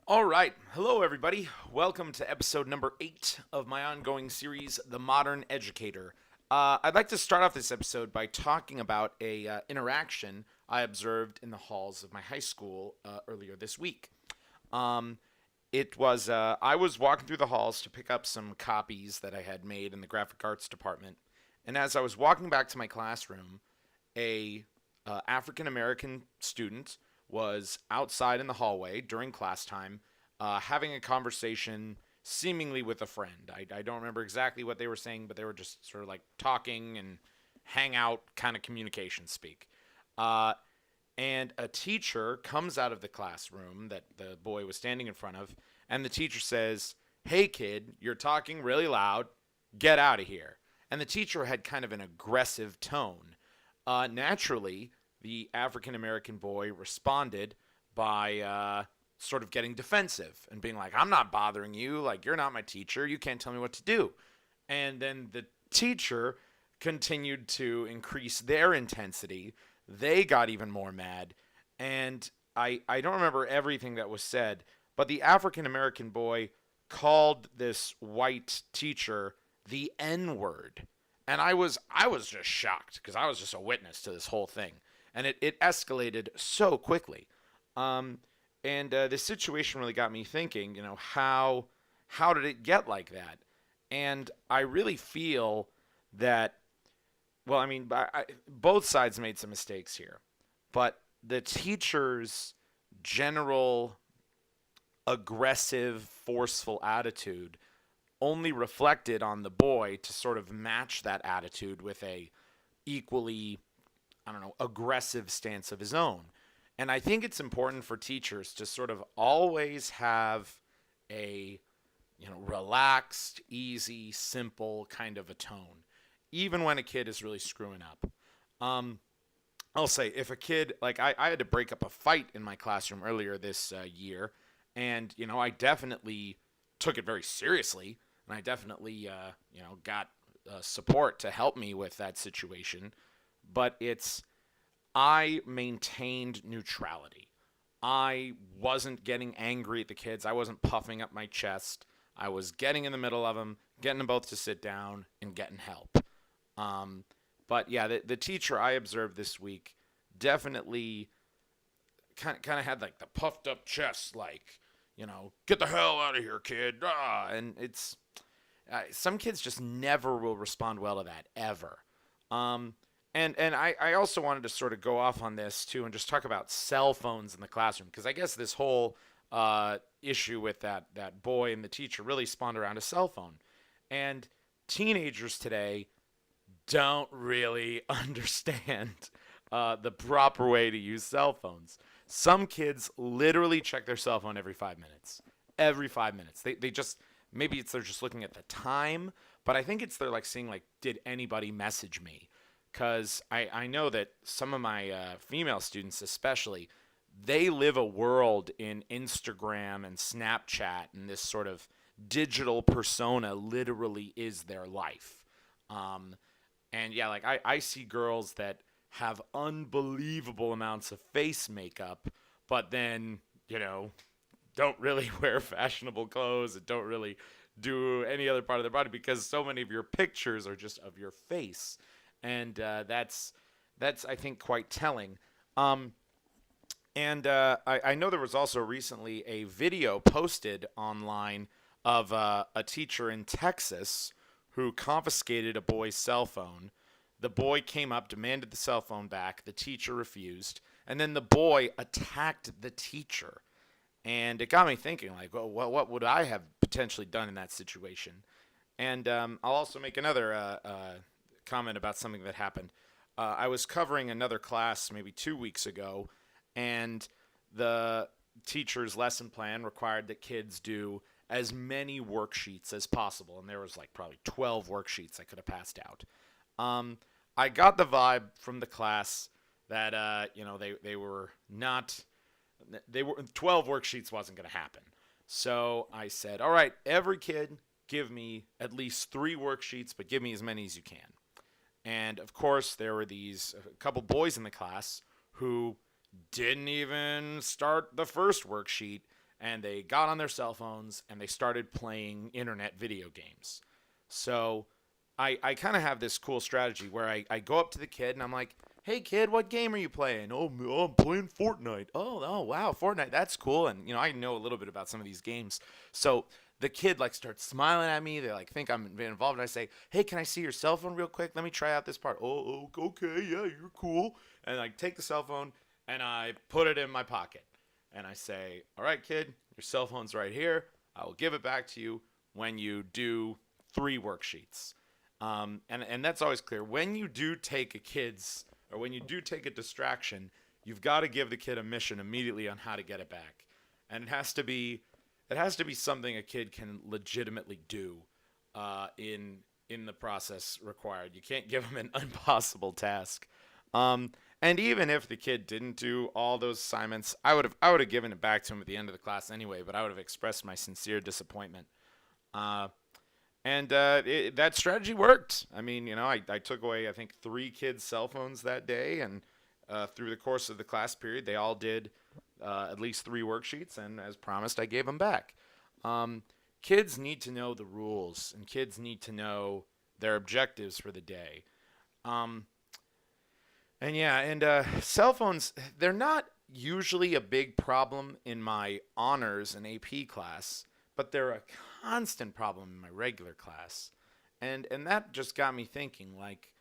All right. Hello, everybody. Welcome to episode number 8 of my ongoing series, The Modern Educator. I'd like to start off this episode by talking about a interaction I observed in the halls of my high school earlier this week. Um, I was walking through the halls to pick up some copies that I had made in the graphic arts department, and as I was walking back to my classroom, a African American student was outside in the hallway during class time, having a conversation seemingly with a friend. I don't remember exactly what they were saying, but they were just sort of like talking and hang out kind of communication speak. Uh, and a teacher comes out of the classroom that the boy was standing in front of, and the teacher says, "Hey, kid, you're talking really loud. Get out of here." And the teacher had kind of an aggressive tone. Naturally, the African American boy responded by sort of getting defensive and being like, "I'm not bothering you. Like, you're not my teacher. You can't tell me what to do." And then the teacher continued to increase their intensity. They got even more mad. And I don't remember everything that was said, but the African American boy called this white teacher the N word. And I was just shocked because I was just a witness to this whole thing. And it escalated so quickly. Um, and this situation really got me thinking, how did it get like that? And I really feel that, well, I mean, both sides made some mistakes here, but the teacher's general aggressive, forceful attitude only reflected on the boy to sort of match that attitude with a equally, I don't know, aggressive stance of his own. And I think it's important for teachers to sort of always have a, relaxed, easy, simple kind of a tone, even when a kid is really screwing up. Um, I'll say if a kid, like I had to break up a fight in my classroom earlier this year, and, I definitely took it very seriously, and I definitely, got support to help me with that situation. But I maintained neutrality. I wasn't getting angry at the kids. I wasn't puffing up my chest. I was getting in the middle of them, getting them both to sit down, and getting help. Um, but yeah, the teacher I observed this week definitely kind of had like the puffed up chest, like, get the hell out of here, kid. And it's some kids just never will respond well to that ever. Um, and I also wanted to sort of go off on this too and just talk about cell phones in the classroom because I guess this whole issue with that boy and the teacher really spawned around a cell phone. And teenagers today don't really understand the proper way to use cell phones. Some kids literally check their cell phone every 5 minutes. Every 5 minutes. They just, maybe they're just looking at the time, but I think they're like seeing, like, did anybody message me? Because I know that some of my female students, especially, they live a world in Instagram and Snapchat, and this sort of digital persona literally is their life. Um, and yeah, like I see girls that have unbelievable amounts of face makeup, but then, don't really wear fashionable clothes and don't really do any other part of their body because so many of your pictures are just of your face. And that's I think quite telling. Um, and I know there was also recently a video posted online of a teacher in Texas who confiscated a boy's cell phone. The boy came up, demanded the cell phone back. The teacher refused. And then the boy attacked the teacher. And it got me thinking, like, well, what would I have potentially done in that situation? And I'll also make another comment about something that happened. I was covering another class maybe 2 weeks ago, and the teacher's lesson plan required that kids do as many worksheets as possible, and there was like probably 12 worksheets I could have passed out. Um, I got the vibe from the class that they were not they were 12 worksheets wasn't going to happen. So I said, "All right, every kid give me at least 3 worksheets, but give me as many as you can." And of course, there were these a couple boys in the class who didn't even start the first worksheet and they got on their cell phones and they started playing internet video games. So I kind of have this cool strategy where I go up to the kid and I'm like, hey kid, what game are you playing? Oh, I'm playing Fortnite. Oh, wow, Fortnite, that's cool. And I know a little bit about some of these games. So the kid like starts smiling at me. They like think I'm involved, and I say, hey, can I see your cell phone real quick? Let me try out this part. Oh, okay, yeah, you're cool. And I take the cell phone and I put it in my pocket. And I say, all right, kid, your cell phone's right here. I will give it back to you when you do 3 worksheets. And that's always clear. When you do take when you do take a distraction, you've got to give the kid a mission immediately on how to get it back. And it has to be something a kid can legitimately do in the process required. You can't give them an impossible task. And even if the kid didn't do all those assignments, I would have given it back to him at the end of the class anyway. But I would have expressed my sincere disappointment. That strategy worked. I mean, I took away, I think, 3 kids' cell phones that day, and through the course of the class period, they all did at least 3 worksheets, and as promised, I gave them back. Kids need to know the rules, and kids need to know their objectives for the day. Cell phones, they're not usually a big problem in my honors and AP class, but they're a constant problem in my regular class. And that just got me thinking, like,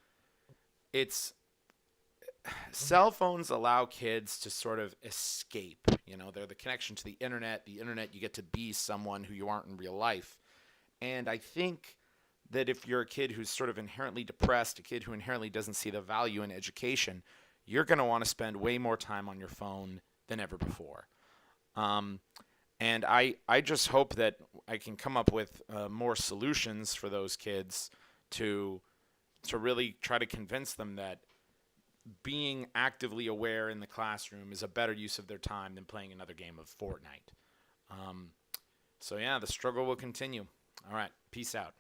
cell phones allow kids to sort of escape. They're the connection to the internet. The internet, you get to be someone who you aren't in real life. And I think that if you're a kid who's sort of inherently depressed, a kid who inherently doesn't see the value in education, you're going to want to spend way more time on your phone than ever before. And I just hope that I can come up with more solutions for those kids to really try to convince them that being actively aware in the classroom is a better use of their time than playing another game of Fortnite. The struggle will continue. All right, peace out.